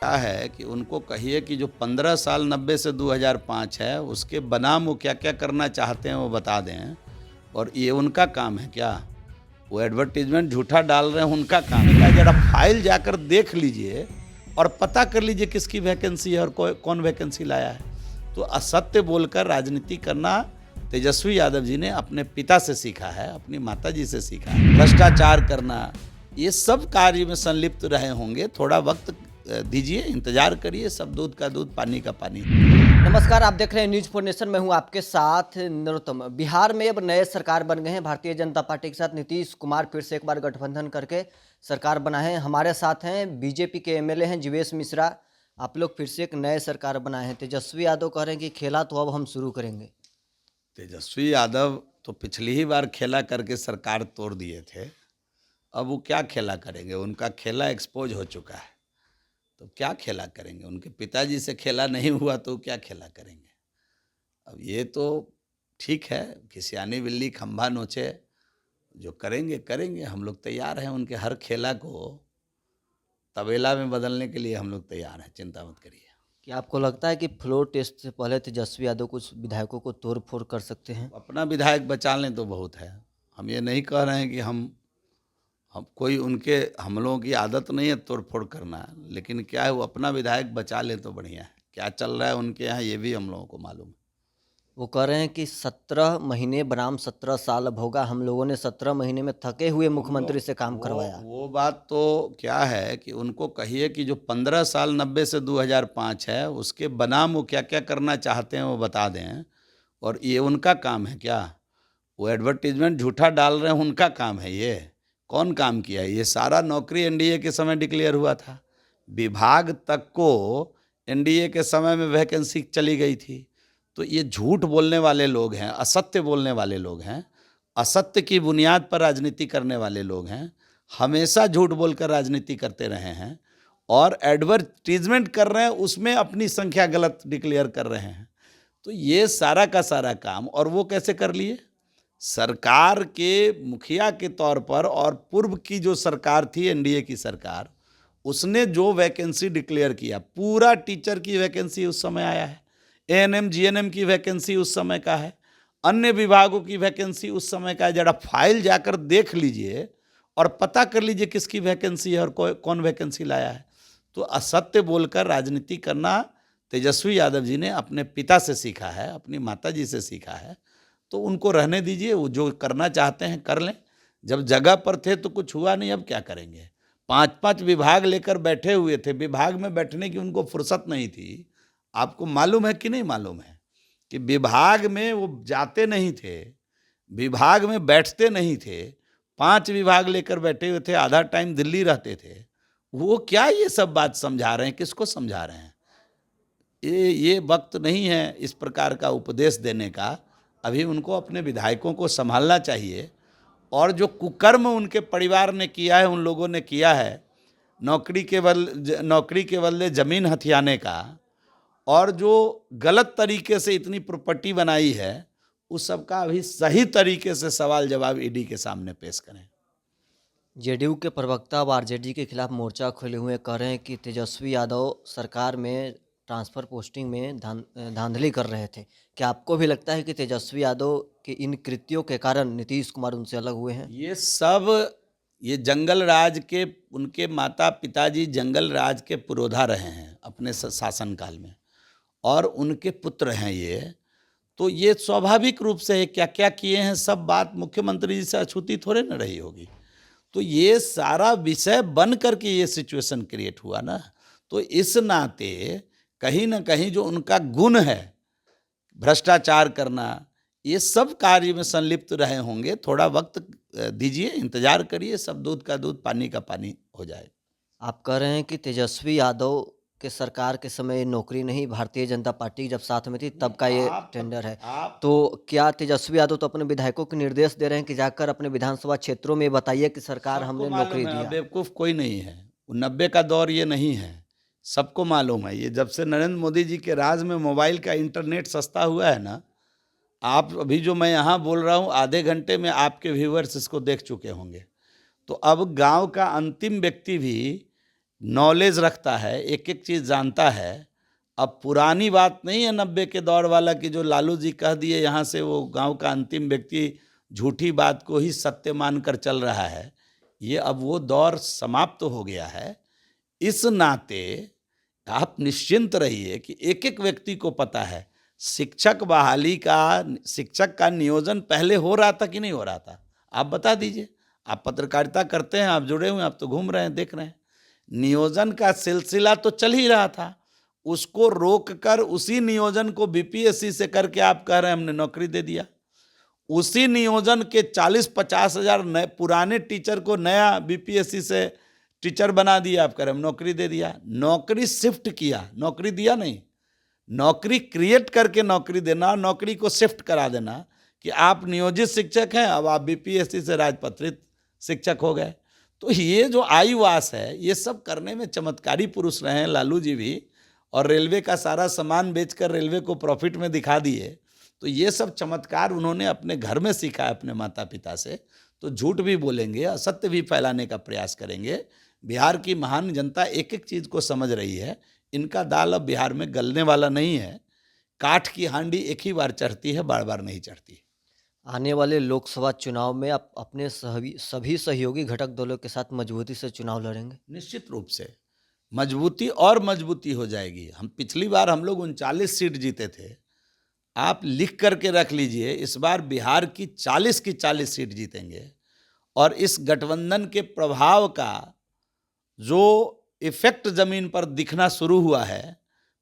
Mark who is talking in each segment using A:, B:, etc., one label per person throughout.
A: क्या है कि उनको कहिए कि जो 15 साल 90 से 2005 है उसके बनाम वो क्या क्या करना चाहते हैं वो बता दें। और ये उनका काम है क्या? वो एडवर्टीजमेंट झूठा डाल रहे हैं, उनका काम है क्या? जरा फाइल जाकर देख लीजिए और पता कर लीजिए किसकी वैकेंसी है और कौन वैकेंसी लाया है। तो असत्य बोलकर राजनीति करना तेजस्वी यादव जी ने अपने पिता से सीखा है, अपनी माता जी से सीखा है। भ्रष्टाचार करना, ये सब कार्य में संलिप्त रहे होंगे। थोड़ा वक्त दीजिए, इंतजार करिए, सब दूध का दूध पानी का पानी।
B: नमस्कार, आप देख रहे हैं न्यूज फॉर नेशन। मैं हूं आपके साथ नरोत्तम। बिहार में अब नए सरकार बन गए हैं। भारतीय जनता पार्टी के साथ नीतीश कुमार फिर से एक बार गठबंधन करके सरकार बनाए हैं। हमारे साथ हैं बीजेपी के एमएलए हैं जीवेश मिश्रा। आप लोग फिर से एक नए सरकार बनाए हैं। तेजस्वी यादव कह रहे हैं कि खेला तो अब हम शुरू करेंगे।
A: तेजस्वी यादव तो पिछली ही बार खेला करके सरकार तोड़ दिए थे। अब वो क्या खेला करेंगे? उनका खेला एक्सपोज हो चुका है, तो क्या खेला करेंगे? उनके पिताजी से खेला नहीं हुआ तो क्या खेला करेंगे? अब ये तो ठीक है कि सियानी बिल्ली खंभा नोचे, जो करेंगे करेंगे। हम लोग तैयार हैं उनके हर खेला को तबेला में बदलने के लिए। हम लोग तैयार हैं, चिंता मत करिए।
B: क्या आपको लगता है कि फ्लोर टेस्ट से पहले तेजस्वी यादव कुछ विधायकों को तोड़ फोड़ कर सकते हैं?
A: अपना विधायक बचा लें तो बहुत है। हम ये नहीं कह रहे हैं कि हम कोई उनके हम लोगों की आदत नहीं है तोड़ फोड़ करना, लेकिन क्या है वो अपना विधायक बचा ले तो बढ़िया है। क्या चल रहा है उनके यहाँ ये भी हम लोगों को मालूम है।
B: वो कह रहे हैं कि 17 महीने बनाम 17 साल अब होगा। हम लोगों ने 17 महीने में थके हुए मुख्यमंत्री से काम करवाया।
A: वो बात तो क्या है कि उनको कहिए कि जो 15 साल 90 से 2005 है उसके बनाम वो क्या क्या करना चाहते हैं वो बता दें। और ये उनका काम है क्या? वो एडवर्टीजमेंट झूठा डाल रहे हैं, उनका काम है। ये कौन काम किया है? ये सारा नौकरी एनडीए के समय डिक्लेयर हुआ था। विभाग तक को एनडीए के समय में वैकेंसी चली गई थी। तो ये झूठ बोलने वाले लोग हैं, असत्य बोलने वाले लोग हैं, असत्य की बुनियाद पर राजनीति करने वाले लोग हैं। हमेशा झूठ बोलकर राजनीति करते रहे हैं और एडवर्टीजमेंट कर रहे हैं, उसमें अपनी संख्या गलत डिक्लेयर कर रहे हैं। तो ये सारा का सारा काम और वो कैसे कर लिए? सरकार के मुखिया के तौर पर, और पूर्व की जो सरकार थी एनडीए की सरकार, उसने जो वैकेंसी डिक्लेयर किया, पूरा टीचर की वैकेंसी उस समय आया है, एएनएम जीएनएम की वैकेंसी उस समय का है, अन्य विभागों की वैकेंसी उस समय का है। जरा फाइल जाकर देख लीजिए और पता कर लीजिए किसकी वैकेंसी है और कौन वैकेंसी लाया है। तो असत्य बोलकर राजनीति करना तेजस्वी यादव जी ने अपने पिता से सीखा है, अपनी माता जी से सीखा है। तो उनको रहने दीजिए, वो जो करना चाहते हैं कर लें। जब जगह पर थे तो कुछ हुआ नहीं, अब क्या करेंगे? 5-5 विभाग लेकर बैठे हुए थे, विभाग में बैठने की उनको फुर्सत नहीं थी। आपको मालूम है कि नहीं मालूम है कि विभाग में वो जाते नहीं थे, विभाग में बैठते नहीं थे। 5 विभाग लेकर बैठे हुए थे, आधा टाइम दिल्ली रहते थे। वो क्या ये सब बात समझा रहे हैं? किसको समझा रहे हैं? ये वक्त नहीं है इस प्रकार का उपदेश देने का। अभी उनको अपने विधायकों को संभालना चाहिए। और जो कुकर्म उनके परिवार ने किया है, उन लोगों ने किया है, नौकरी के बदले जमीन हथियाने का, और जो गलत तरीके से इतनी प्रॉपर्टी बनाई है, उस सब का अभी सही तरीके से सवाल जवाब ईडी के सामने पेश करें।
B: जेडीयू के प्रवक्ता अब आरजेडी के खिलाफ मोर्चा खोले हुए कह रहे हैं कि तेजस्वी यादव सरकार में ट्रांसफ़र पोस्टिंग में धांधली कर रहे थे। क्या आपको भी लगता है कि तेजस्वी यादव के इन कृत्यों के कारण नीतीश कुमार उनसे अलग हुए हैं?
A: ये सब ये जंगल राज के, उनके माता पिताजी जंगल राज के पुरोधा रहे हैं अपने शासनकाल में, और उनके पुत्र हैं ये। तो ये स्वाभाविक रूप से क्या क्या किए हैं, सब बात मुख्यमंत्री जी से अछूती थोड़े न रही होगी। तो ये सारा विषय बन करके ये सिचुएशन क्रिएट हुआ ना। तो इस नाते कहीं ना कहीं जो उनका गुण है, भ्रष्टाचार करना, ये सब कार्य में संलिप्त रहे होंगे। थोड़ा वक्त दीजिए, इंतजार करिए, सब दूध का दूध पानी का पानी हो जाए।
B: आप कह रहे हैं कि तेजस्वी यादव के सरकार के समय नौकरी नहीं, भारतीय जनता पार्टी जब साथ में थी तब का ये टेंडर है। तो क्या तेजस्वी यादव तो अपने विधायकों को निर्देश दे रहे हैं कि जाकर अपने विधानसभा क्षेत्रों में बताइए कि सरकार हमने नौकरी दिया?
A: बेवकूफ़ कोई नहीं है। 90 का दौर ये नहीं है, सबको मालूम है। ये जब से नरेंद्र मोदी जी के राज में मोबाइल का इंटरनेट सस्ता हुआ है ना, आप अभी जो मैं यहाँ बोल रहा हूँ, आधे घंटे में आपके व्यूअर्स इसको देख चुके होंगे। तो अब गांव का अंतिम व्यक्ति भी नॉलेज रखता है, एक एक चीज़ जानता है। अब पुरानी बात नहीं है 90 के दौर वाला कि जो लालू जी कह दिए यहाँ से वो गांव का अंतिम व्यक्ति झूठी बात को ही सत्य मानकर चल रहा है। ये अब वो दौर समाप्त हो गया है। इस नाते आप निश्चिंत रहिए कि एक एक व्यक्ति को पता है शिक्षक बहाली का, शिक्षक का नियोजन पहले हो रहा था कि नहीं हो रहा था, आप बता दीजिए। आप पत्रकारिता करते हैं, आप जुड़े हुए हैं, आप तो घूम रहे हैं, देख रहे हैं। नियोजन का सिलसिला तो चल ही रहा था, उसको रोककर उसी नियोजन को बीपीएससी से करके आप कह रहे हैं हमने नौकरी दे दिया। उसी नियोजन के 40-50 हजार नए पुराने टीचर को नया बीपीएससी से टीचर बना दिया, आप कह रहे हम नौकरी दे दिया। नौकरी शिफ्ट किया, नौकरी दिया नहीं। नौकरी क्रिएट करके नौकरी देना, नौकरी को शिफ्ट करा देना कि आप नियोजित शिक्षक हैं, अब आप बीपीएससी से राजपत्रित शिक्षक हो गए। तो ये जो आईवास है, ये सब करने में चमत्कारी पुरुष रहे हैं लालू जी भी, और रेलवे का सारा सामान बेचकर रेलवे को प्रॉफिट में दिखा दिए। तो ये सब चमत्कार उन्होंने अपने घर में सीखा है अपने माता पिता से। तो झूठ भी बोलेंगे, असत्य भी फैलाने का प्रयास करेंगे। बिहार की महान जनता एक एक चीज़ को समझ रही है। इनका दाल अब बिहार में गलने वाला नहीं है। काठ की हांडी एक ही बार चढ़ती है, बार बार नहीं चढ़ती।
B: आने वाले लोकसभा चुनाव में आप अपने सभी सहयोगी घटक दलों के साथ मजबूती से चुनाव लड़ेंगे?
A: निश्चित रूप से मजबूती और मजबूती हो जाएगी। हम पिछली बार हम लोग 39 सीट जीते थे, आप लिख करके रख लीजिए, इस बार बिहार की 40 सीट जीतेंगे। और इस गठबंधन के प्रभाव का जो इफेक्ट जमीन पर दिखना शुरू हुआ है,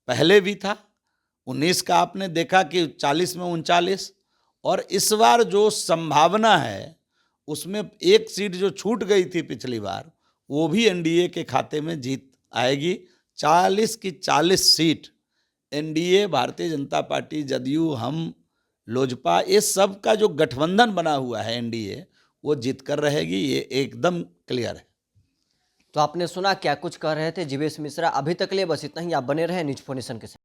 A: पहले भी था 19 का, आपने देखा कि 40 में 39, और इस बार जो संभावना है उसमें एक सीट जो छूट गई थी पिछली बार, वो भी एनडीए के खाते में जीत आएगी। 40 की 40 seat NDA, Bharatiya Janata party, JDU, हम, लोजपा, ये सब का जो गठबंधन बना हुआ है एनडीए, वो जीत कर रहेगी, ये एकदम क्लियर है।
B: तो आपने सुना क्या कुछ कह रहे थे जीवेश मिश्रा। अभी तक के लिए बस इतना ही। आप बने रहे न्यूज़ 4 नेशन के साथ।